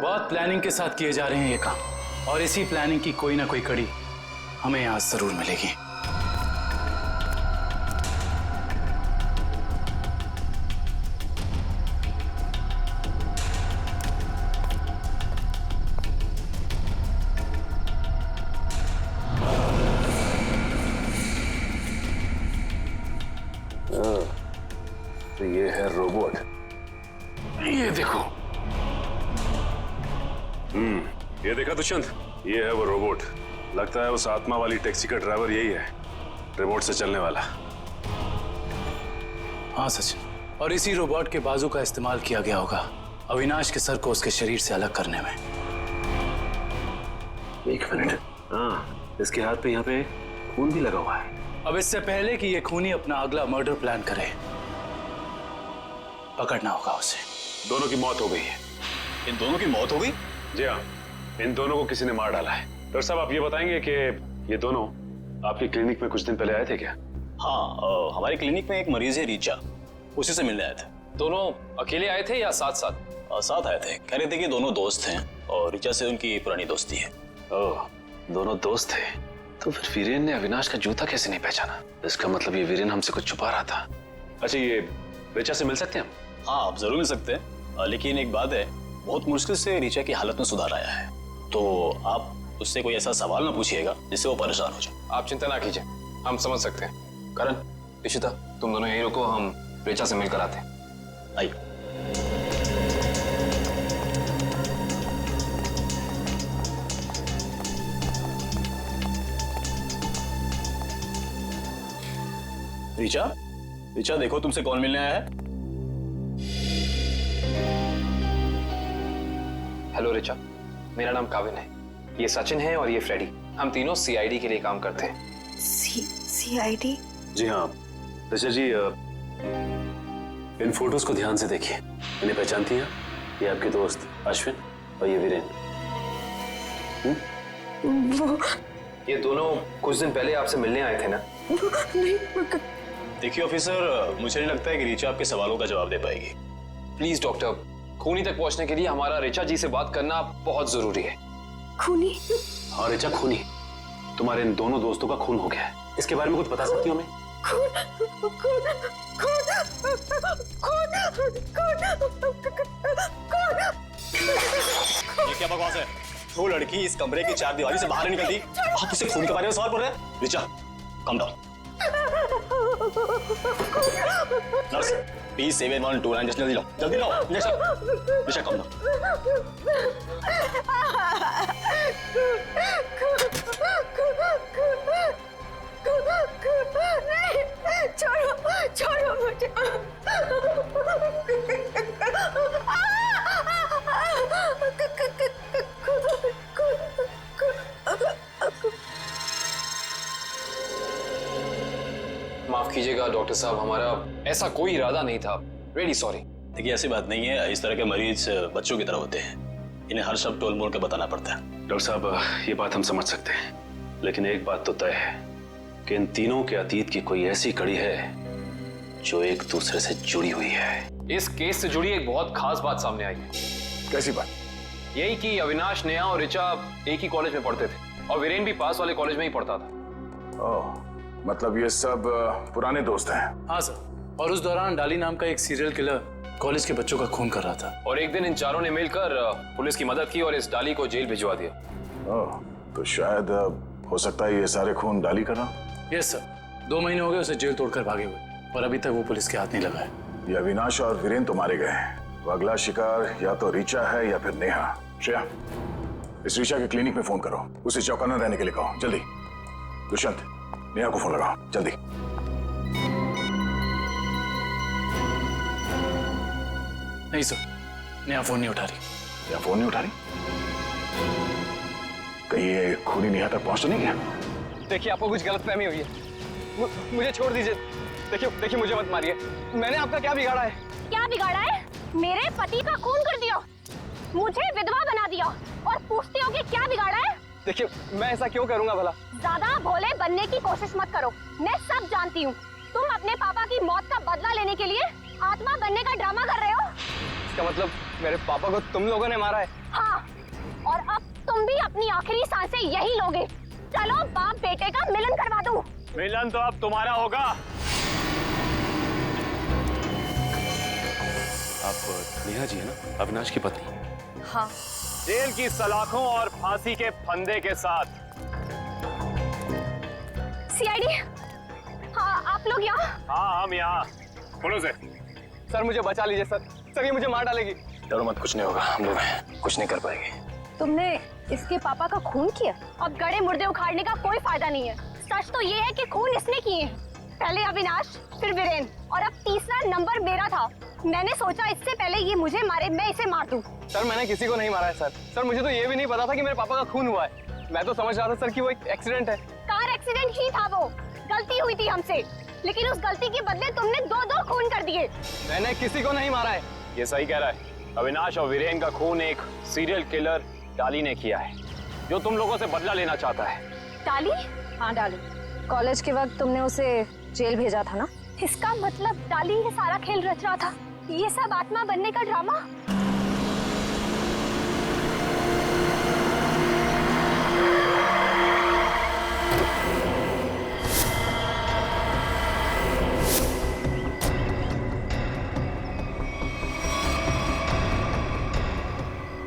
बहुत प्लानिंग के साथ किए जा रहे हैं ये काम, और इसी प्लानिंग की कोई ना कोई कड़ी हमें यहाँ जरूर मिलेगी। तो ये है रोबोट। ये देखो। ये देखा दुष्यंत, ये है वो रोबोट। लगता है उस आत्मा वाली टैक्सी का ड्राइवर यही है, रिमोट से चलने वाला। हाँ सचिन, और इसी रोबोट के बाजू का इस्तेमाल किया गया होगा अविनाश के सर को उसके शरीर से अलग करने में। एक मिनट, हाँ, इसके हाथ पे यहाँ पे खून भी लगा हुआ है। अब इससे पहले कि ये खूनी अपना अगला मर्डर प्लान करे, पकड़ना होगा उसे। दोनों की मौत हो गई है। इन दोनों की मौत हो गई? जी हाँ, इन दोनों को किसी ने मार डाला है। डॉक्टर साहब, आप ये बताएंगे कि ये दोनों आपकी क्लिनिक में कुछ दिन पहले आए थे क्या? हाँ, हमारी क्लिनिक में एक मरीज है रीचा, उसी से मिलने आए थे। दोनों अकेले आए थे या साथ साथ? साथ आए थे। कह रहे थे कि दोनों दोस्त हैं और रीचा से उनकी पुरानी दोस्ती है। ओह, दोनों दोस्त थे। तो फिर वीरेन ने अविनाश का जूता कैसे नहीं पहचाना? इसका मतलब ये वीरेन हमसे कुछ छुपा रहा था। अच्छा, ये रीचा से मिल सकते हैं हम? हाँ, आप जरूर मिल सकते हैं, लेकिन एक बात है, बहुत मुश्किल से रीचा की हालत में सुधार आया है, तो आप उससे कोई ऐसा सवाल ना पूछिएगा जिससे वो परेशान हो जाए। आप चिंता ना कीजिए, हम समझ सकते हैं। करण, इशिता, तुम दोनों यहीं रुको, हम रीचा से मिलकर आते हैं। आइए। रीचा, रीचा देखो तुमसे कौन मिलने आया है। हेलो रीचा, मेरा नाम काविन है, ये सचिन है और ये फ्रेडी। हम तीनों सीआईडी के लिए काम करते हैं। सीआईडी? जी हाँ ऋचा जी, इन फोटोज को ध्यान से देखिए। इन्हें पहचानती हैं? ये आपके दोस्त अश्विन और ये वीरेन। ये दोनों कुछ दिन पहले आपसे मिलने आए थे ना? नहीं। देखिए ऑफिसर, मुझे नहीं लगता है कि रीचा आपके सवालों का जवाब दे पाएगी। प्लीज डॉक्टर, खूनी तक पहुंचने के लिए हमारा रीचा जी से बात करना बहुत जरूरी है। खूनी? हाँ ऋचा, खूनी। तुम्हारे इन दोनों दोस्तों का खून हो गया है। इसके बारे में कुछ बता सकती हो हमें? ये क्या बकवास है? वो लड़की इस कमरे की चार दीवारी से बाहर नहीं निकलती, आप उसे खून के बारे में सवाल पूछ रहे हैं? Richa, come down. Nurse, please 7129 injection जल्दी लो, जल्दी लो इंजेक्शन। Richa, come down. छोड़ो, छोड़ो मुझे। माफ कीजिएगा डॉक्टर साहब, हमारा ऐसा कोई इरादा नहीं था। Really sorry. देखिए ऐसी बात नहीं है, इस तरह के मरीज बच्चों की तरह होते हैं, इन्हें हर शब्द टोल मोल के बताना पड़ता है। डॉक्टर साहब, ये बात हम समझ सकते हैं, लेकिन एक बात तो तय है कि इन तीनों के अतीत की कोई ऐसी कड़ी है जो एक दूसरे से जुड़ी हुई है। इस केस से जुड़ी एक बहुत खास बात सामने आई है। कैसी बात? यही कि अविनाश, नेहा और ऋचा एक ही कॉलेज में पढ़ते थे और वीरेन भी पास वाले कॉलेज में ही पढ़ता था। ओह, मतलब ये सब पुराने दोस्त हैं? हाँ सर, और उस दौरान डाली नाम का एक सीरियल किलर कॉलेज के बच्चों का खून कर रहा था। और एक दिन इन चारों ने मिलकर पुलिस की मदद की और इस डाली को जेल भिजवा दिया। ओह, तो शायद हो सकता है ये सारे खून डाली कर रहा। यस सर, 2 महीने हो गए उसे जेल तोड़कर भागे हुए और अभी तक वो पुलिस के हाथ नहीं लगा है। ये अविनाश और वीरेन तो मारे गए हैं, वो अगला शिकार या तो रीचा है या फिर नेहा। श्रेया, इस रीचा के क्लिनिक में फोन करो, उसे चौकन्ना रहने के लिए कहो, जल्दी। दुष्यंत, नेहा को फोन लगाओ, जल्दी। नहीं सर, नेहा फोन नहीं उठा रही। नेहा फोन नहीं उठा रही? कहीं ये खूनी नेहा तक पहुंच तो नहीं गया? देखिए, आपको कुछ गलतफहमी हुई है, मुझे छोड़ दीजिए। देखिए मुझे मत मारिए, मैंने आपका क्या बिगाड़ा है? क्या बिगाड़ा है? मेरे पति का खून कर दिया, मुझे विधवा बना दिया और पूछते हो कि क्या बिगाड़ा है? देखिए, मैं ऐसा क्यों करूंगा भला? ज्यादा भोले बनने की कोशिश मत करो, मैं सब जानती हूँ। तुम अपने पापा की मौत का बदला लेने के लिए आत्मा बनने का ड्रामा कर रहे हो। इसका मतलब मेरे पापा को तुम लोगों ने मारा है? हाँ, और अब तुम भी अपनी आखिरी सांसें यही लोगे। चलो बाप बेटे का मिलन करवा दूं। मिलन तो अब तुम्हारा होगा। आप नेहा जी है ना, अविनाश की पत्नी? हाँ। जेल की सलाखों और फांसी के फंदे के साथ। सीआईडी, हाँ आप लोग यहाँ? हाँ, हम यहाँ। बोलो से। सर मुझे बचा लीजिए सर, ये मुझे मार डालेगी। डरो मत, कुछ नहीं होगा, हम लोग हैं, कुछ नहीं कर पाएंगे। तुमने इसके पापा का खून किया? अब गड़े मुर्दे उखाड़ने का कोई फायदा नहीं है। सच तो ये है कि खून इसने किए हैं, पहले अविनाश, फिर वीरेन, और अब तीसरा नंबर मेरा था। मैंने सोचा इससे पहले ये मुझे मारे, मैं इसे मार दूं। सर मैंने किसी को नहीं मारा है सर। मुझे तो ये भी नहीं पता था कि मेरे पापा का खून हुआ है। मैं तो समझ रहा था सर कि वो एक एक्सीडेंट है। कार एक्सीडेंट खून ही था वो। गलती हुई थी हमसे, लेकिन उस गलती के बदले तुमने 2-2 खून कर दिए। मैंने किसी को नहीं मारा है। ये सही कह रहा है। अविनाश और वीरेन का खून एक सीरियल किलर डाली ने किया है, जो तुम लोगों से बदला लेना चाहता है। डाली? हाँ डाली। कॉलेज के वक्त तुमने उसे जेल भेजा था ना? इसका मतलब डाली ये सारा खेल रच रहा था। ये सब आत्मा बनने का ड्रामा।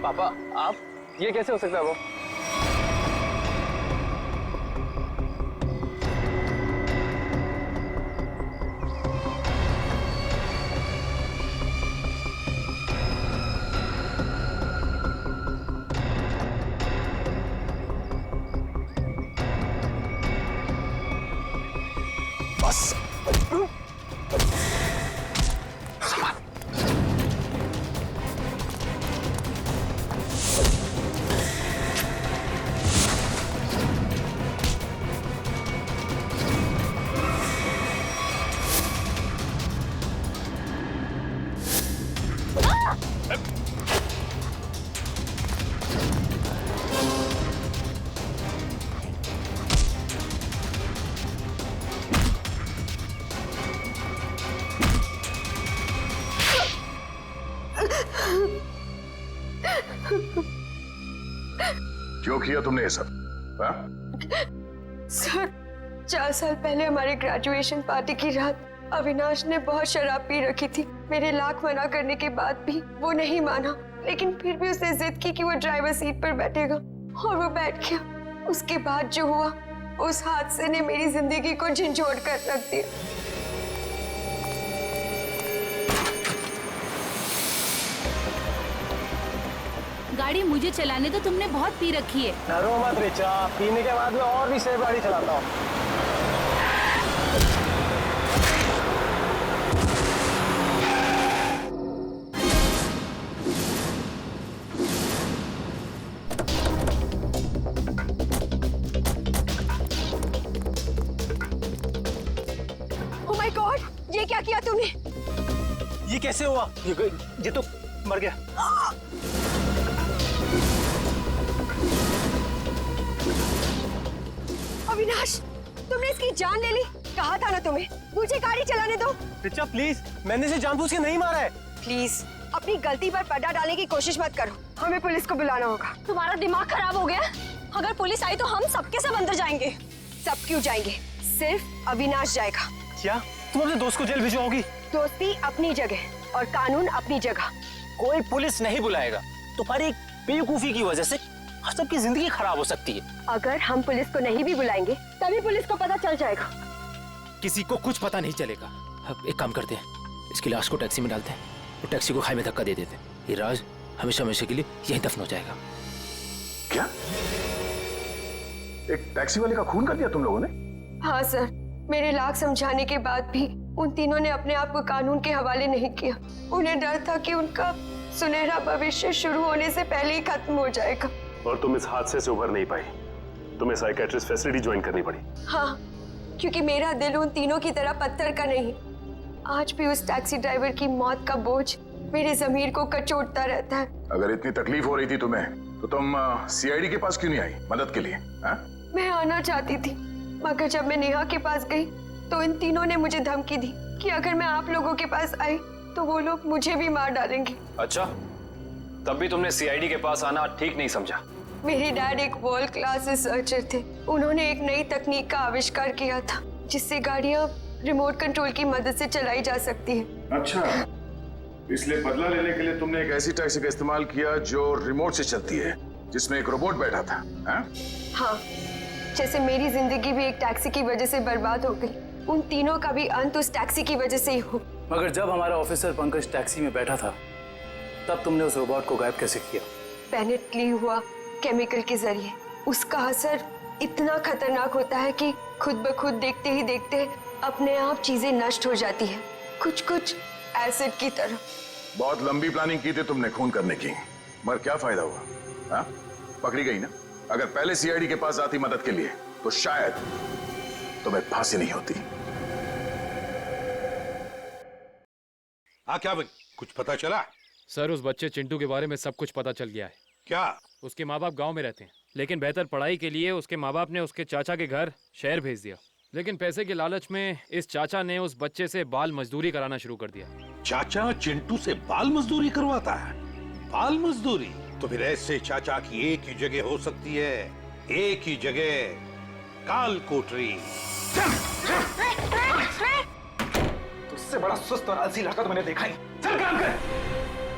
पापा, आप ये कैसे हो सकता है? वो बस क्यों किया तुमने ये सब? हाँ? सर, 4 साल पहले हमारे ग्रेजुएशन पार्टी की रात अविनाश ने बहुत शराब पी रखी थी। मेरे लाख मना करने के बाद भी वो नहीं माना, लेकिन फिर भी उसने जिद की कि वो ड्राइवर सीट पर बैठेगा और वो बैठ गया। उसके बाद जो हुआ, उस हादसे ने मेरी जिंदगी को झंझोड़ कर रख दिया। गाड़ी मुझे चलाने तो तुमने बहुत पी रखी है। डरो मत रिचा, पीने के बाद में और भी सेफ गाड़ी चलाता हूँ। Oh my God, ये क्या किया तूने? ये कैसे हुआ? ये तो मर गया। अविनाश, तुमने इसकी जान ले ली। कहा था ना तुम्हें, मुझे गाड़ी चलाने दो। रिचा प्लीज, मैंने इसे जानबूझ के नहीं मारा है। प्लीज अपनी गलती पर पर्दा डालने की कोशिश मत करो। हमें पुलिस को बुलाना होगा। तुम्हारा दिमाग खराब हो गया? अगर पुलिस आई तो हम सबके सब अंदर जाएंगे। सब क्यों जाएंगे? सिर्फ अविनाश जाएगा। क्या तुम अपने दोस्त को जेल भिजवाओगी? दोस्ती अपनी जगह और कानून अपनी जगह। कोई पुलिस नहीं बुलाएगा। तुम्हारी एक बेवकूफी की वजह से सबकी जिंदगी खराब हो सकती है। अगर हम पुलिस को नहीं भी बुलाएंगे तभी पुलिस को पता चल जाएगा। किसी को कुछ पता नहीं चलेगा। अब एक काम करते हैं, इसकी लाश को टैक्सी में डालते हैं और टैक्सी को खाई में धक्का दे देते हैं। ये राज हमेशा हमेशा के लिए यहीं दफन हो जाएगा। क्या? एक टैक्सी वाले का खून कर दिया तुम लोगों ने? हाँ सर, मेरे लाख समझाने के बाद भी उन तीनों ने अपने आप को कानून के हवाले नहीं किया। उन्हें डर था कि उनका सुनहरा भविष्य शुरू होने से पहले ही खत्म हो जाएगा। और तुम इस हादसे से उभर नहीं पाई, तुम्हें साइकेट्रिस्ट फैसिलिटी ज्वाइन करनी पड़ी। हाँ, क्योंकि मेरा दिल उन तीनों की तरह पत्थर का नहीं। आज भी उस टैक्सी ड्राइवर की मौत का बोझ मेरे जमीर को कचोटता रहता है। अगर इतनी तकलीफ हो रही थी तुम्हें, तो तुम सीआईडी के पास क्यों नहीं आई मदद के लिए? हा? मैं आना चाहती थी, मगर जब मैं नेहा के पास गई तो इन तीनों ने मुझे धमकी दी कि अगर मैं आप लोगों के पास आई तो वो लोग मुझे भी मार डालेंगे। अच्छा, तब भी तुमने सीआईडी के पास आना ठीक नहीं समझा? मेरे डैड एक वर्ल्ड क्लास रिसर्चर थे। उन्होंने एक नई तकनीक का आविष्कार किया था, जिससे गाड़ियां रिमोट कंट्रोल की मदद से चलाई जा सकती है। अच्छा, इसलिए बदला लेने के लिए तुमने एक ऐसी टैक्सी का इस्तेमाल किया जो रिमोट से चलती है, जिसमें एक रोबोट बैठा था। हाँ, जैसे मेरी जिंदगी भी एक टैक्सी की वजह से बर्बाद हो गई, उन तीनों का भी अंत उस टैक्सी की वजह से ही हो। मगर जब हमारा ऑफिसर पंकज टैक्सी में बैठा था, तब तुमने उस रोबोट को गायब कैसे किया? पेनेट ली हुआ केमिकल के जरिए। उसका असर इतना खतरनाक होता है कि खुद ब खुद देखते ही देखते अपने आप चीजें नष्ट हो जाती है, कुछ कुछ एसिड की तरह। बहुत लंबी प्लानिंग की थी तुमने खून करने की, मगर क्या फायदा हुआ? हाँ? पकड़ी गई ना। अगर पहले सीआईडी के पास आती मदद के लिए तो शायद तुम्हें फांसी नहीं होती। क्या भाई, कुछ पता चला? सर उस बच्चे चिंटू के बारे में सब कुछ पता चल गया है। क्या? उसके माँ बाप गांव में रहते हैं, लेकिन बेहतर पढ़ाई के लिए उसके माँ बाप ने उसके चाचा के घर शहर भेज दिया। लेकिन पैसे के लालच में इस चाचा ने उस बच्चे से बाल मजदूरी कराना शुरू कर दिया। चाचा चिंटू से बाल मजदूरी करवाता है? बाल मजदूरी? तो फिर ऐसे चाचा की एक ही जगह हो सकती है, एक ही जगह, काल कोठरी। तुझसे बड़ा सुस्त और आलसी लड़का तो मैंने देखा ही। चल काम कर।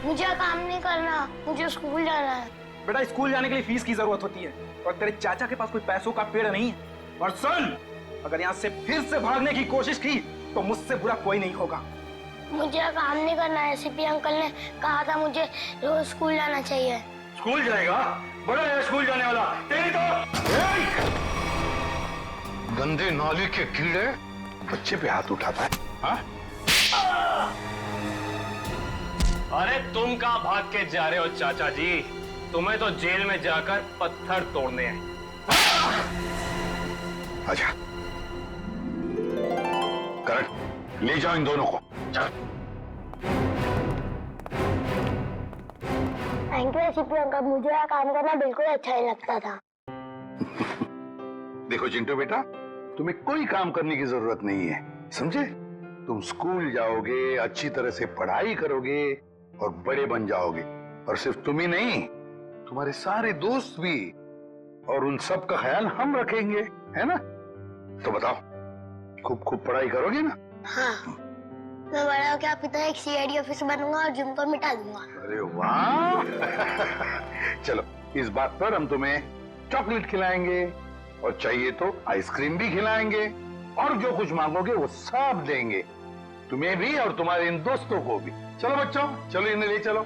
मुझे काम नहीं करना, मुझे स्कूल जाना है। बेटा स्कूल जाने के लिए फीस की जरूरत होती है और तेरे चाचा के पास कोई पैसों का पेड़ नहीं है। और सुन, अगर यहाँ से फिर से भागने की कोशिश की तो मुझसे बुरा कोई नहीं होगा। मुझे काम नहीं करना है, सीपी अंकल ने कहा था मुझे रोज स्कूल जाना चाहिए। स्कूल जाएगा? बड़ा है स्कूल जाने वाला। तेरी तो गंदे नाली के कीड़े बच्चे पे हाथ उठाता है। हाँ? अरे तुम कहाँ भाग के जा रहे हो चाचा जी? तुम्हें तो जेल में जाकर पत्थर तोड़ने हैं। अच्छा करण, ले जाओ इन दोनों को। थैंक यू सीपी अंकल, मुझे यहाँ काम करना बिल्कुल अच्छा नहीं लगता था। देखो चिंटू बेटा, तुम्हें कोई काम करने की जरूरत नहीं है, समझे? तुम स्कूल जाओगे, अच्छी तरह से पढ़ाई करोगे और बड़े बन जाओगे। और सिर्फ तुम ही नहीं, तुम्हारे सारे दोस्त भी, और उन सब का ख्याल हम रखेंगे, है ना? तो बताओ, खूब खूब पढ़ाई करोगे ना? हाँ, मैं बड़ा होकर आपकी तरह एक सीआईडी ऑफिसर बनूंगा और जिम को मिटा दूंगा। अरे वाह! चलो, इस बात पर हम तुम्हें चॉकलेट खिलाएंगे और चाहिए तो आइसक्रीम भी खिलाएंगे, और जो कुछ मांगोगे वो सब देंगे, तुम्हें भी और तुम्हारे इन दोस्तों को भी। चलो बच्चों, चलो इन्हें ले चलो।